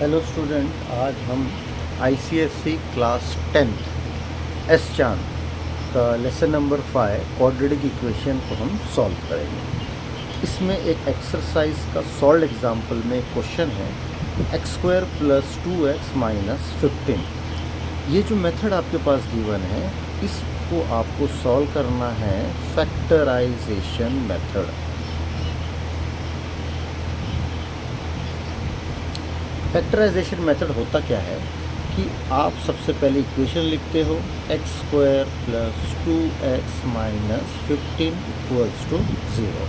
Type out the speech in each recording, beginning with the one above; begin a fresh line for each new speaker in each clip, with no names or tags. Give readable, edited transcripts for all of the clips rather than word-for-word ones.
Hello student, आज हम ICSC class 10th S चांद का लेसन नंबर 5 क्वाड्रेटिक इक्वेशन को हम सॉल्व करेंगे। इसमें एक एक्सरसाइज का सॉल्व एग्जाम्पल में क्वेश्चन है x² + 2x - 15। ये जो मेथड आपके पास गिवन है इसको आपको सॉल्व करना है फैक्टराइजेशन मेथड। फैक्टराइजेशन मेथड होता क्या है कि आप सबसे पहले इक्वेशन लिखते हो x² + 2x - 15 = 0।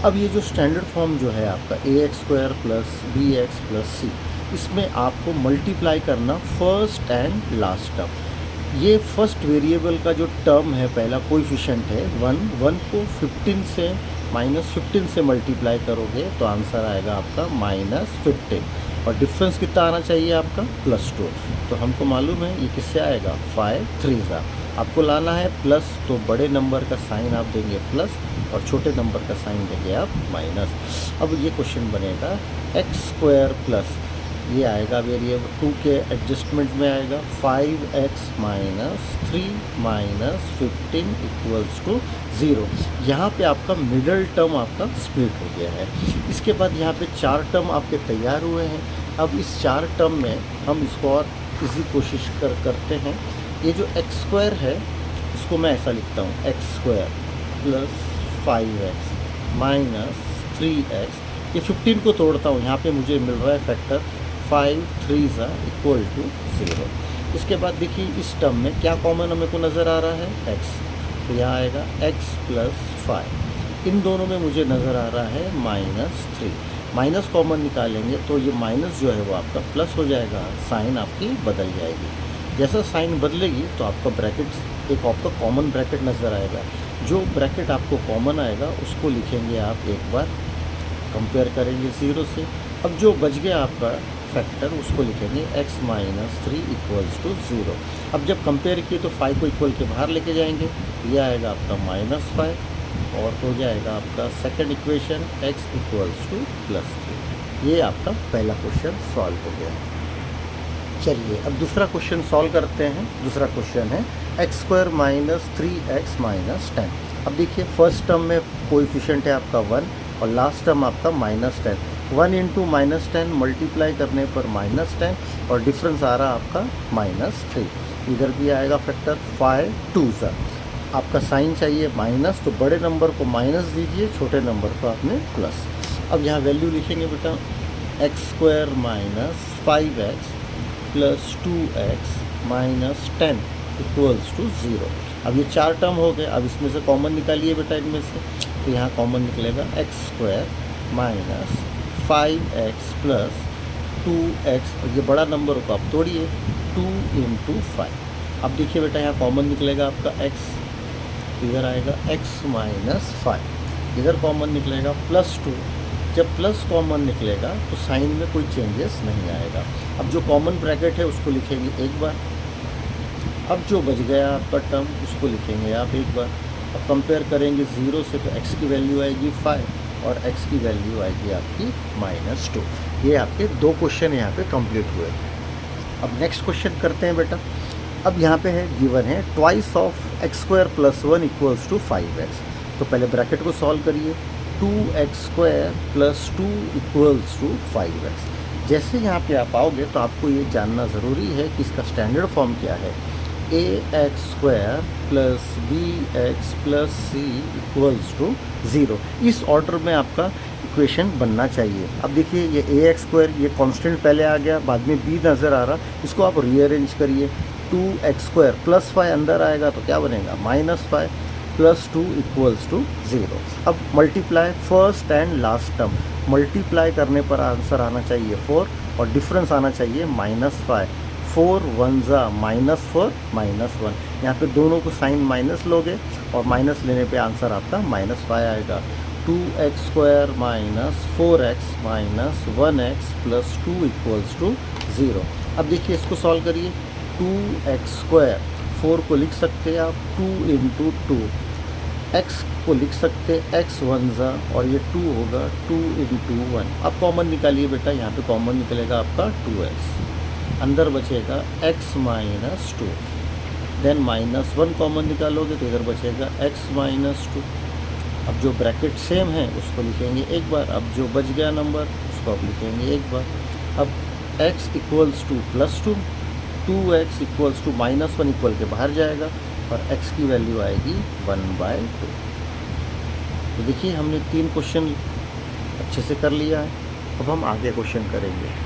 अब ये जो स्टैंडर्ड फॉर्म जो है आपका ax² + bx + c, इसमें आपको मल्टीप्लाई करना फर्स्ट एंड लास्ट टर्म। ये फर्स्ट वेरिएबल का जो टर्म है, पहला कोएफिशिएंट है 1 को 15 से -15 से मल्टीप्लाई करोगे तो आंसर आएगा आपका -15, और डिफरेंस कितना आना चाहिए आपका +2। तो हमको मालूम है ये किससे आएगा 5 3 आपको लाना है प्लस, तो बड़े नंबर का साइन आप देंगे प्लस और छोटे नंबर का साइन देंगे आप माइनस। अब ये क्वेश्चन बनेगा x² प्लस ये आएगा वेरिएबल 2 के एडजस्टमेंट में आएगा 5x - 3 - 15 = 0। यहाँ पे आपका मिडल टर्म आपका स्प्लिट हो गया है। इसके बाद यहाँ पे 4 टर्म आपके तैयार हुए हैं। अब इस 4 टर्म में हम इसको और इसी कोशिश करते हैं। ये जो x² है इसको मैं ऐसा लिखता हूँ x² + 5x - 3x। ये 15 को तोड़ता हूँ, यहाँ पे मुझे मिल रहा है फैक्टर 5 3 = 0। इसके बाद देखिए इस टर्म में क्या कॉमन हमें को नज़र आ रहा है x, तो यहाँ आएगा x + 5। इन दोनों में मुझे नज़र आ रहा है -3। माइनस कॉमन निकालेंगे तो ये माइनस जो है वो आपका प्लस हो जाएगा, साइन आपकी बदल जाएगी। जैसा साइन बदलेगी तो आपका ब्रैकेट एक आपका कॉमन ब्रैकेट नज़र आएगा। जो ब्रैकेट आपको कॉमन आएगा उसको लिखेंगे आप एक बार, कंपेयर करेंगे 0 से। अब जो बच गया आपका फैक्टर उसको लिखेंगे x - 3 = 0। अब जब कंपेयर किए तो 5 को इक्वल के बाहर लेके जाएंगे, ये आएगा आपका -5 और हो जाएगा आपका सेकंड इक्वेशन x = +3। ये आपका पहला क्वेश्चन सॉल्व हो गया। चलिए अब दूसरा क्वेश्चन सॉल्व करते हैं। दूसरा क्वेश्चन है x² - 3x - 10। अब देखिए फर्स्ट टर्म में कोएफिशिएंट है आपका 1 और लास्ट टर्म आपका -10। 1 × -10 मल्टीप्लाई करने पर -10 और डिफरेंस आ रहा आपका -3। इधर भी आएगा फैक्टर 5 2 आपका साइन चाहिए माइनस, तो बड़े नंबर को माइनस दीजिए, छोटे नंबर को आपने प्लस। अब यहाँ वैल्यू लिखेंगे बेटा x² - 5x + 2x - 10 = 0। अब ये 4 टर्म हो गए। अब इसमें से कॉमन निकालिए बेटा, इनमें से तो यहाँ कॉमन निकलेगा x² - 5x + 2x, ये बड़ा नंबर को आप तोड़िए 2 × 5। अब देखिए बेटा यहाँ कॉमन निकलेगा आपका x, इधर आएगा x - 5, इधर कॉमन निकलेगा +2। जब प्लस कॉमन निकलेगा तो साइन में कोई चेंजेस नहीं आएगा। अब जो कॉमन ब्रैकेट है उसको लिखेंगे एक बार। अब जो बच गया आपका टर्म उसको लिखेंगे आप एक बार। अब कंपेयर करेंगे 0 से तो x की वैल्यू आएगी 5 और x की वैल्यू आएगी आपकी -2। ये आपके 2 क्वेश्चन यहाँ पे कंप्लीट हुए। अब नेक्स्ट क्वेश्चन करते हैं बेटा। अब यहाँ पे है गिवन है ट्वाइस ऑफ x² + 1 = 5x। तो पहले ब्रैकेट को सॉल्व करिए, 2x² + 2 = 5x। जैसे यहाँ पे आप आओगे तो आपको ये जानना ज़रूरी है कि इसका स्टैंडर्ड फॉर्म क्या है। ax² + bx + c = 0। इस ऑर्डर में आपका इक्वेशन बनना चाहिए। अब देखिए ये ax² ये कांस्टेंट पहले आ गया, बाद में b नज़र आ रहा, इसको आप रीअरेंज करिए। 2x² + 5 अंदर आएगा तो क्या बनेगा -5 + 2 = 0। अब multiply first and last term, multiply करने पर आंसर आना चाहिए 4 और डिफरेंस आना चाहिए -5। 4 1 -4 -1, यहाँ पे दोनों को साइन माइनस लोगे और माइनस लेने पे आंसर आपका -5 आएगा। 2x² - 4x - 1x + 2 = 0। अब देखिए इसको सॉल्व करिए। 2x², 4 को लिख सकते हैं आप 2 × 2, x को लिख सकते एक्स वन ज़ा और ये 2 होगा 2 इंटू 1। अब कॉमन निकालिए बेटा, यहाँ पे कॉमन निकलेगा आपका 2x, अंदर बचेगा x माइनस 2। देन माइनस 1 कॉमन निकालोगे तो इधर बचेगा x माइनस 2। अब जो ब्रैकेट सेम है उसको लिखेंगे एक बार, अब जो बच गया नंबर उसको आप लिखेंगे एक बार। अब x equals to plus 2, 2x equals to minus 1 equal के बाहर जाएगा और x की वैल्यू आएगी 1/2। तो देखिए हमने 3 क्वेश्चन अच्छे से कर लिया है। अब हम आगे क्वेश्चन करेंगे।